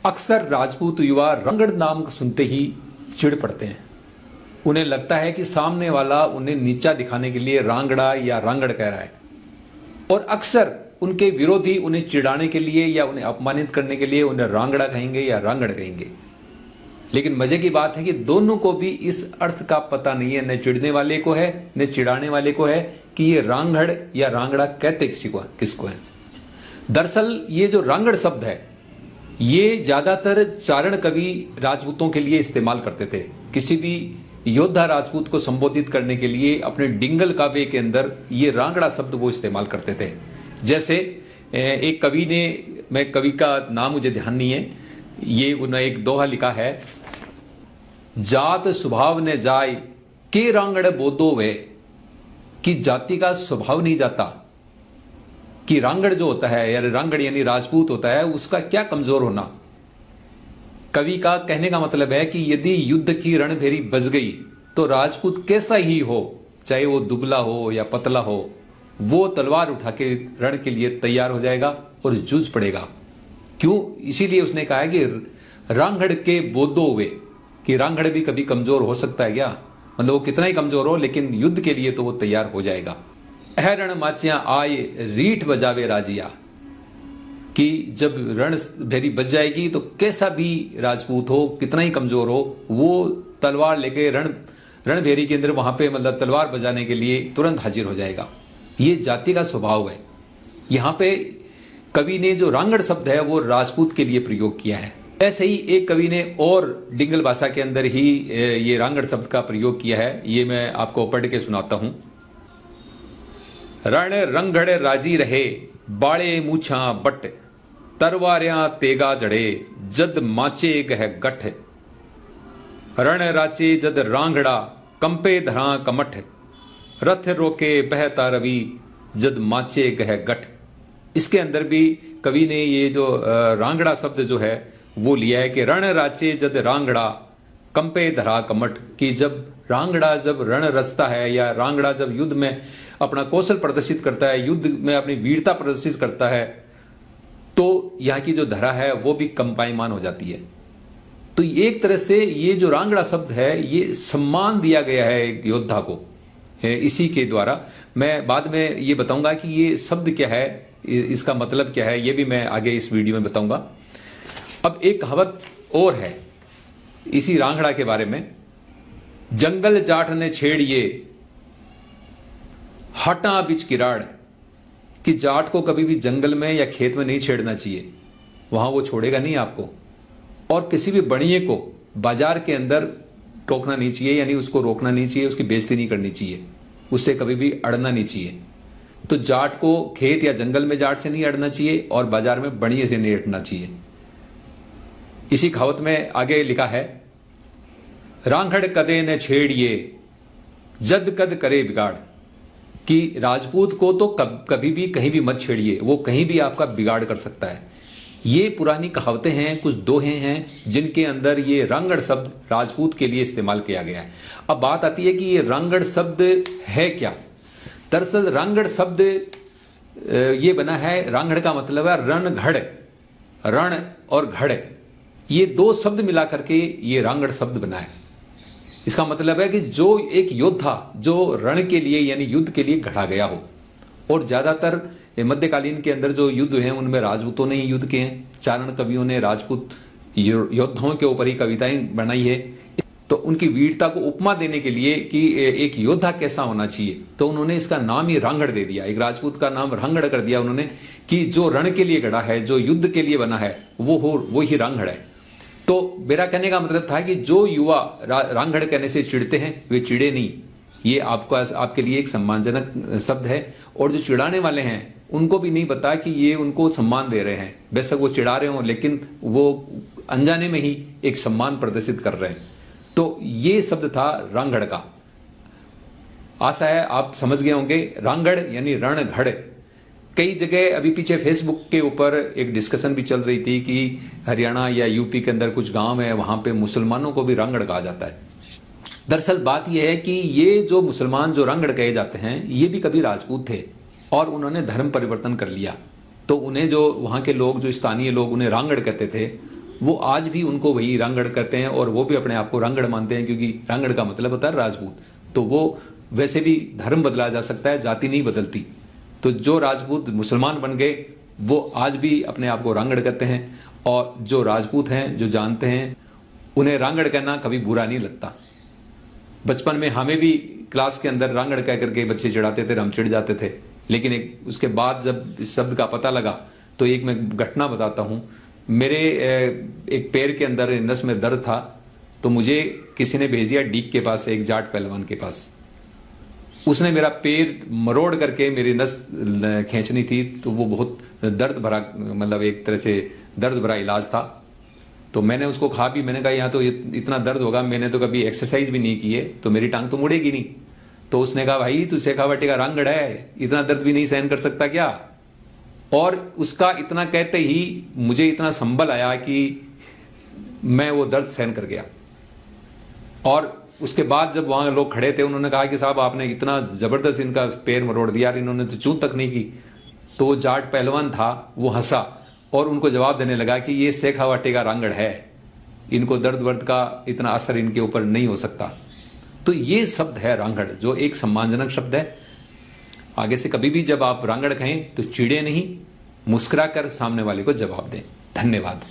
अक्सर राजपूत युवा रंगड़ नाम सुनते ही चिढ़ पड़ते हैं। उन्हें लगता है कि सामने वाला उन्हें नीचा दिखाने के लिए रांगड़ा या रांगड़ कह रहा है, और अक्सर उनके विरोधी उन्हें चिढ़ाने के लिए या उन्हें अपमानित करने के लिए उन्हें रांगड़ा कहेंगे या रांगड़ कहेंगे। लेकिन मजे की बात है कि दोनों को भी इस अर्थ का पता नहीं है, न चिढ़ने वाले को है न चिढ़ाने वाले को है, कि ये रांगड़ या रांगड़ा कहते किसको है। दरअसल ये जो रांगड़ शब्द है ये ज्यादातर चारण कवि राजपूतों के लिए इस्तेमाल करते थे। किसी भी योद्धा राजपूत को संबोधित करने के लिए अपने डिंगल काव्य के अंदर ये रांगड़ा शब्द वो इस्तेमाल करते थे। जैसे एक कवि ने, मैं कवि का नाम मुझे ध्यान नहीं है, ये उन्होंने एक दोहा लिखा है, जात स्वभाव ने जाय के रांगड़ बोधो वे, कि जाति का स्वभाव नहीं जाता, कि रांगड़ जो होता है या रांगड़ यानी राजपूत होता है उसका क्या कमजोर होना। कवि का कहने का मतलब है कि यदि युद्ध की रणभेरी बज गई तो राजपूत कैसा ही हो, चाहे वो दुबला हो या पतला हो, वो तलवार उठा के रण के लिए तैयार हो जाएगा और जूझ पड़ेगा। क्यों? इसीलिए उसने कहा है कि रांगड़ के बोधो हुए, कि रांगड़ भी कभी कमजोर हो सकता है क्या, मतलब वो कितना ही कमजोर हो लेकिन युद्ध के लिए तो वो तैयार हो जाएगा। रण माचिया आए रीठ बजावे राजिया, कि जब रण भेरी बज जाएगी तो कैसा भी राजपूत हो, कितना ही कमजोर हो, वो तलवार लेके रणभेरी के अंदर वहां पे मतलब तलवार बजाने के लिए तुरंत हाजिर हो जाएगा। ये जाति का स्वभाव है। यहां पे कवि ने जो रांगड़ शब्द है वो राजपूत के लिए प्रयोग किया है। ऐसे ही एक कवि ने और डिंगल भाषा के अंदर ही ये रांगड़ शब्द का प्रयोग किया है। ये मैं आपको पढ़ के सुनाता हूं। रण रंगड़ राजी रहे बाड़े मूछा बट, तरवारियां तेगा जड़े जद माचे गह गठ, रण राचे जद रांगड़ा कंपे धरा कमठ, रथ रोके बहता रवि जद माचे गह गठ। इसके अंदर भी कवि ने ये जो रांगड़ा शब्द जो है वो लिया है कि रण राचे जद रांगड़ा कंपे धरा कमठ, कि जब रांगड़ा जब रण रचता है या रांगड़ा जब युद्ध में अपना कौशल प्रदर्शित करता है, युद्ध में अपनी वीरता प्रदर्शित करता है, तो यहाँ की जो धरा है वो भी कंपायमान हो जाती है। तो एक तरह से ये जो रांगड़ा शब्द है ये सम्मान दिया गया है एक योद्धा को इसी के द्वारा। मैं बाद में ये बताऊंगा कि ये शब्द क्या है, इसका मतलब क्या है, ये भी मैं आगे इस वीडियो में बताऊंगा। अब एक कहावत और है इसी रांगड़ा के बारे में, जंगल जाट ने छेड़िए हटा बिच किराड़, कि जाट को कभी भी जंगल में या खेत में नहीं छेड़ना चाहिए, वहां वो छोड़ेगा नहीं आपको। और किसी भी बणिए को बाजार के अंदर टोकना नहीं चाहिए, यानी उसको रोकना नहीं चाहिए, उसकी बेइज्जती नहीं करनी चाहिए, उससे कभी भी अड़ना नहीं चाहिए। तो जाट को खेत या जंगल में जाट से नहीं अड़ना चाहिए और बाजार में बणिए से नहीं अड़ना चाहिए। इसी कहावत में आगे लिखा है, रांगड़ कदे न छेड़िए जद कद करे बिगाड़, कि राजपूत को तो कभी भी कहीं भी मत छेड़िए, वो कहीं भी आपका बिगाड़ कर सकता है। ये पुरानी कहावतें हैं, कुछ दोहे हैं जिनके अंदर ये रांगड़ शब्द राजपूत के लिए इस्तेमाल किया गया है। अब बात आती है कि ये रांगड़ शब्द है क्या। दरअसल रांगड़ शब्द ये बना है, रांगड़ का मतलब है रण घड़, रण और घड़, ये दो शब्द मिलाकर के ये रांगड़ शब्द बना है। इसका मतलब है कि जो एक योद्धा जो रण के लिए यानी युद्ध के लिए गढ़ा गया हो, और ज्यादातर मध्यकालीन के अंदर जो युद्ध हैं उनमें राजपूतों ने ही युद्ध किए हैं। चारण कवियों ने राजपूत योद्धाओं के ऊपर ही कविताएं बनाई है। तो उनकी वीरता को उपमा देने के लिए कि एक योद्धा कैसा होना चाहिए, तो उन्होंने इसका नाम ही रांगड़ दे दिया, एक राजपूत का नाम रांगड़ कर दिया उन्होंने, कि जो रण के लिए गढ़ा है, जो युद्ध के लिए बना है, वो ही रांगड़ है। तो मेरा कहने का मतलब था कि जो युवा रांगड़ कहने से चिढ़ते हैं वे चिढ़े नहीं, ये आपके लिए एक सम्मानजनक शब्द है। और जो चिढ़ाने वाले हैं उनको भी नहीं पता कि ये उनको सम्मान दे रहे हैं, बेशक वो चिढ़ा रहे हो लेकिन वो अनजाने में ही एक सम्मान प्रदर्शित कर रहे हैं। तो ये शब्द था रांगड़ का। आशा है आप समझ गए होंगे। रांगड़ यानी रण घड़। कई जगह अभी पीछे फेसबुक के ऊपर एक डिस्कशन भी चल रही थी कि हरियाणा या यूपी के अंदर कुछ गांव है, वहां पे मुसलमानों को भी रांगड़ कहा जाता है। दरअसल बात यह है कि ये जो मुसलमान जो रांगड़ कहे जाते हैं ये भी कभी राजपूत थे और उन्होंने धर्म परिवर्तन कर लिया। तो उन्हें जो वहां के लोग, जो स्थानीय लोग उन्हें रांगड़ कहते थे, वो आज भी उनको वही रांगड़ करते हैं और वो भी अपने आप को रांगड़ मानते हैं, क्योंकि रांगड़ का मतलब होता है राजपूत। तो वो वैसे भी धर्म बदला जा सकता है, जाति नहीं बदलती। तो जो राजपूत मुसलमान बन गए वो आज भी अपने आप को रांगड़ कहते हैं, और जो राजपूत हैं, जो जानते हैं, उन्हें रांगड़ कहना कभी बुरा नहीं लगता। बचपन में हमें भी क्लास के अंदर रांगड़ कह करके बच्चे चिढ़ाते थे, हम चिढ़ जाते थे। लेकिन उसके बाद जब इस शब्द का पता लगा तो एक मैं घटना बताता हूँ। मेरे एक पैर के अंदर नस में दर्द था, तो मुझे किसी ने भेज दिया डीग के पास, एक जाट पहलवान के पास। उसने मेरा पैर मरोड़ करके मेरी नस खींचनी थी, तो वो बहुत दर्द भरा, मतलब एक तरह से दर्द भरा इलाज था। तो मैंने उसको कहा भी, मैंने कहा यहाँ तो इतना दर्द होगा, मैंने तो कभी एक्सरसाइज भी नहीं की है, तो मेरी टांग तो मुड़ेगी नहीं। तो उसने कहा, भाई तू शेखावटी का रांगड़ है, इतना दर्द भी नहीं सहन कर सकता क्या? और उसका इतना कहते ही मुझे इतना संबल आया कि मैं वो दर्द सहन कर गया। और उसके बाद जब वहां लोग खड़े थे, उन्होंने कहा कि साहब आपने इतना जबरदस्त इनका पैर मरोड़ दिया, इन्होंने तो चूं तक नहीं की। तो वो जाट पहलवान था, वो हंसा और उनको जवाब देने लगा कि ये शेखावटी का रांगड़ है, इनको दर्द वर्द का इतना असर इनके ऊपर नहीं हो सकता। तो ये शब्द है रांगड़, जो एक सम्मानजनक शब्द है। आगे से कभी भी जब आप रांगड़ कहें तो चिढ़े नहीं, मुस्कुरा कर सामने वाले को जवाब दें। धन्यवाद।